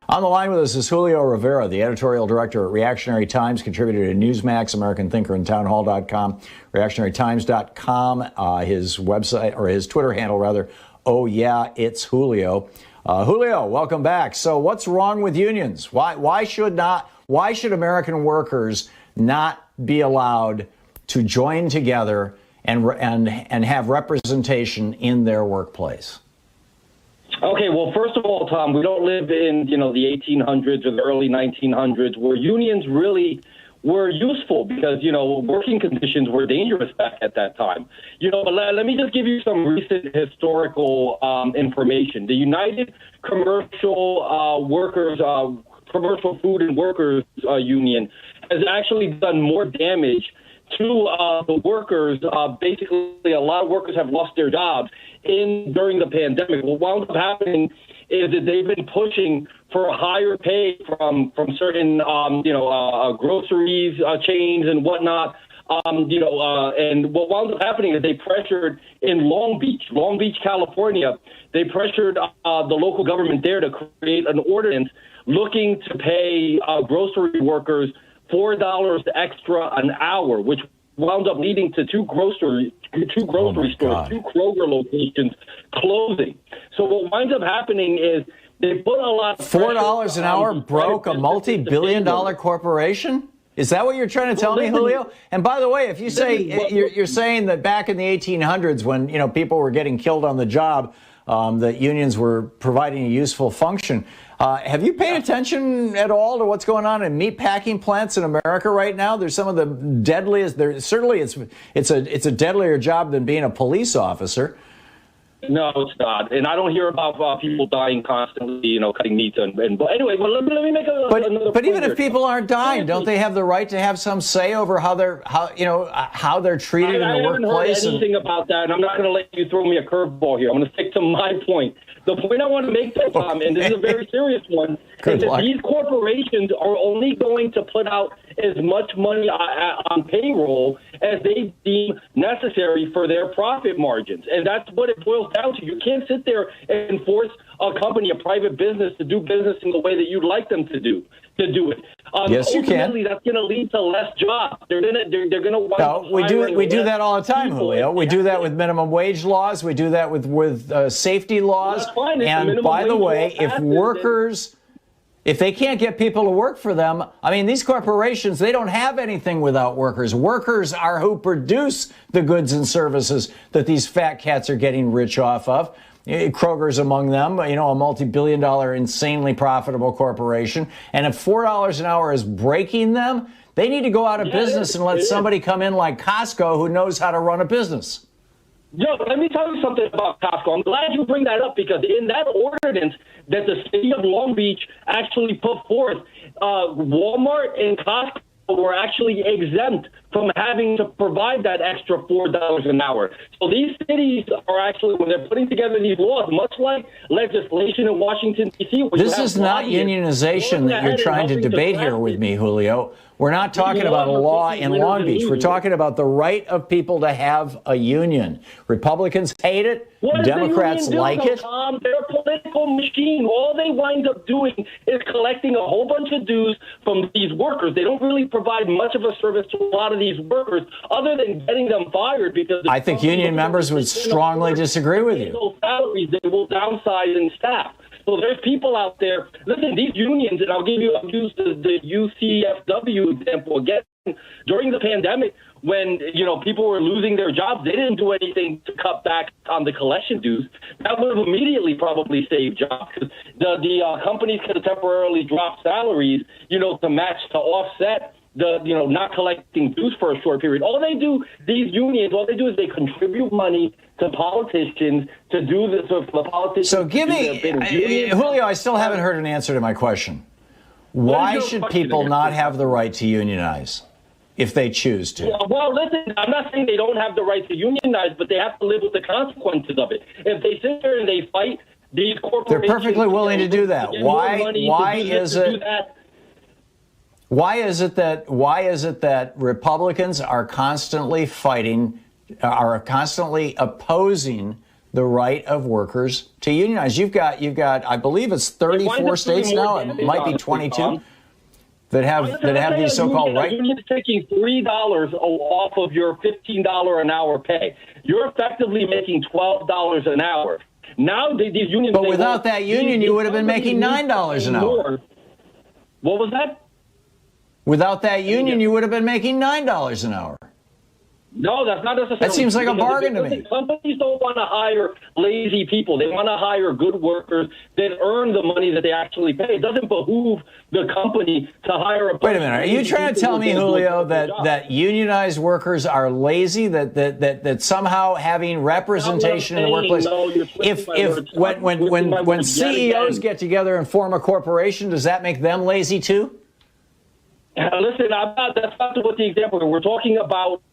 On the line with us is Julio Rivera, the editorial director at Reactionary Times, contributor to Newsmax, American Thinker, and townhall.com, reactionarytimes.com, his website, or his Twitter handle, rather. Oh, yeah, it's Julio. Julio, welcome back. So what's wrong with unions? Why should American workers not be allowed to join together and have representation in their workplace? Okay, well, first of all, Tom, we don't live in, the 1800s or the early 1900s where unions really were useful because, working conditions were dangerous back at that time. But let me just give you some recent historical information. The United Commercial Workers, Commercial Food and Workers Union has actually done more damage to the workers. Basically, a lot of workers have lost their jobs during the pandemic. What wound up happening is that they've been pushing for a higher pay from certain, groceries chains and whatnot. And what wound up happening is they pressured in Long Beach, California. They pressured the local government there to create an ordinance looking to pay grocery workers $4 extra an hour, which wound up leading to two grocery stores, two Kroger locations closing. So what winds up happening is they put a lot of $4 an hour broke a multi-billion-dollar corporation? Is that what you're trying to tell me, Julio? And by the way, if you say you're saying that back in the 1800s, when people were getting killed on the job, that unions were providing a useful function. Have you paid attention at all to what's going on in meat packing plants in America right now? There's some of the deadliest. Certainly, it's a deadlier job than being a police officer. No, it's not, and I don't hear about people dying constantly, cutting meat and anyway. Well, let me make another. But even if people aren't dying, don't they have the right to have some say over how they're treated in the workplace? I haven't heard anything about that, and I'm not going to let you throw me a curveball here. I'm going to stick to my point. The point I want to make, though, Tom, and this is a very serious one, is that these corporations are only going to put out as much money on payroll as they deem necessary for their profit margins. And that's what it boils down to. You can't sit there and force a company, a private business, to do business in the way that you'd like them to do it. Yes, you can. Ultimately, that's going to lead to less jobs. They're going to. No, we do that all the time, Julio. We do that with minimum wage laws. We do that with safety laws. Fine. And by the way, if they can't get people to work for them, these corporations, they don't have anything without workers. Workers are who produce the goods and services that these fat cats are getting rich off of. Kroger's among them, a multi-billion-dollar, insanely profitable corporation. And if $4 an hour is breaking them, they need to go out of business and let somebody come in like Costco who knows how to run a business. Yo, let me tell you something about Costco. I'm glad you bring that up because in that ordinance that the city of Long Beach actually put forth, Walmart and Costco were actually exempt from having to provide that extra $4 an hour. So these cities are actually, when they're putting together these laws, much like legislation in Washington, D.C. This is not unionization that you're trying to debate here with me, Julio. We're not talking about a law in Long Beach. We're talking about the right of people to have a union. Republicans hate it. Democrats like it. Tom? They're a political machine. All they wind up doing is collecting a whole bunch of dues from these workers. They don't really provide much of a service to a lot of these workers other than getting them fired because I think union members would strongly disagree with you. Salaries, they will downsize in staff. So there's people out there. Listen, these unions, and I'll use the UCFW example again. During the pandemic, when people were losing their jobs, they didn't do anything to cut back on the collection dues. That would have immediately probably saved jobs. The companies could have temporarily dropped salaries, to offset the not collecting dues for a short period. These unions, all they do is they contribute money to politicians to do this for the politicians. So give me, Julio, I still haven't heard an answer to my question. Why should people not have the right to unionize? if they choose to. Well, listen, I'm not saying they don't have the right to unionize, but they have to live with the consequences of it. If they sit there and they fight, these corporations... They're perfectly willing to do that. Why is it that Republicans are constantly opposing the right of workers to unionize? You've got I believe it's 34 states now, it might be 22, that have these so-called right. Union is taking $3 off of your $15 an hour pay. You're effectively making $12 an hour. Now these unions... But without that union, you would have been making $9 an hour. What was that? Without that union, you would have been making $9 an hour. No, that's not necessarily. That seems like a bargain to me. Companies don't want to hire lazy people. They want to hire good workers that earn the money that they actually pay. It doesn't behoove the company to hire a... Wait a minute. Are you trying to tell me, Julio, that unionized workers are lazy, that somehow having representation in the workplace... When CEOs get together and form a corporation, does that make them lazy too? Listen, that's not what the example is. We're talking about,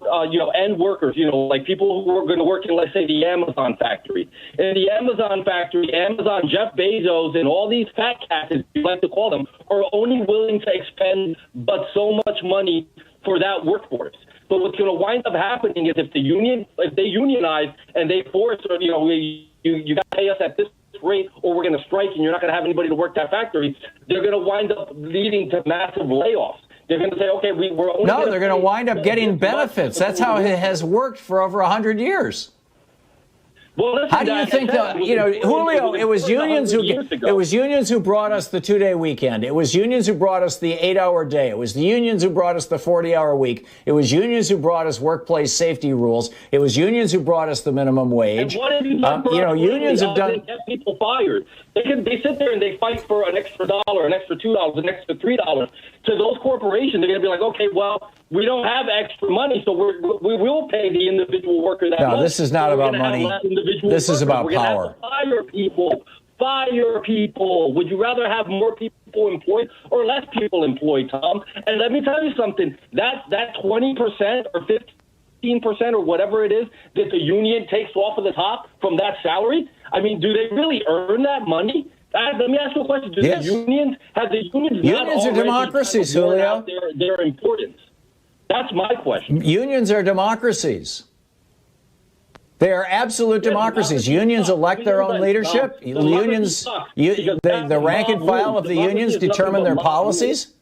end workers, like people who are going to work in, let's say, the Amazon factory. In the Amazon factory, Amazon, Jeff Bezos, and all these fat cats, as you like to call them, are only willing to expend but so much money for that workforce. So what's going to wind up happening is if they unionize and they force, you got to pay us at this rate or we're going to strike and you're not going to have anybody to work that factory, they're going to wind up leading to massive layoffs. They're going to say, okay, we're only... No, they're going to wind up getting benefits. That's how it has worked for over 100 years. Well, listen, how do you think that, Julio, it was unions who brought us the 2-day weekend. It was unions who brought us the 8-hour day. It was the unions who brought us the 40-hour week. It was unions who brought us workplace safety rules. It was unions who brought us the minimum wage. And what have you done unions have done... Get people fired. They sit there and they fight for an extra $1, an extra $2, an extra $3. To those corporations, they're going to be like, okay, well, we don't have extra money, so we will pay the individual worker that much. No, this is not about money. This is about power. Fire people. Fire people. Would you rather have more people employed or less people employed, Tom? And let me tell you something. That 20% or 15% or whatever it is that the union takes off of the top from that salary, I mean, do they really earn that money? Let me ask you a question. Yes. Unions are democracies, Julio. Their importance? That's my question. Unions are democracies. They are absolute democracies. Unions elect their own leadership. Unions, the rank and file of the unions determine their policies.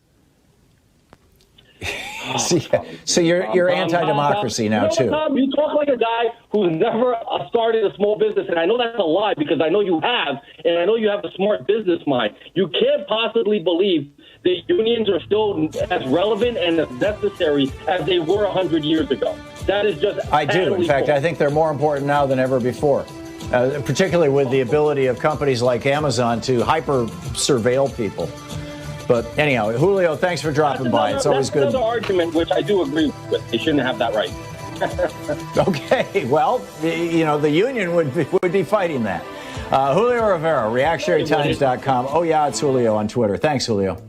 So you're anti-democracy now, too. Tom, you talk like a guy who's never started a small business, and I know that's a lie because I know you have, and I know you have a smart business mind. You can't possibly believe that unions are still as relevant and as necessary as they were 100 years ago. That is just... I do. In fact, I think they're more important now than ever before, particularly with the ability of companies like Amazon to hyper-surveil people. But anyhow, Julio, thanks for dropping by. It's always good. That's another argument, which I do agree with. They shouldn't have that right. Okay, well, the union would be fighting that. Julio Rivera, reactionarytimes.com. Oh, yeah, it's Julio on Twitter. Thanks, Julio.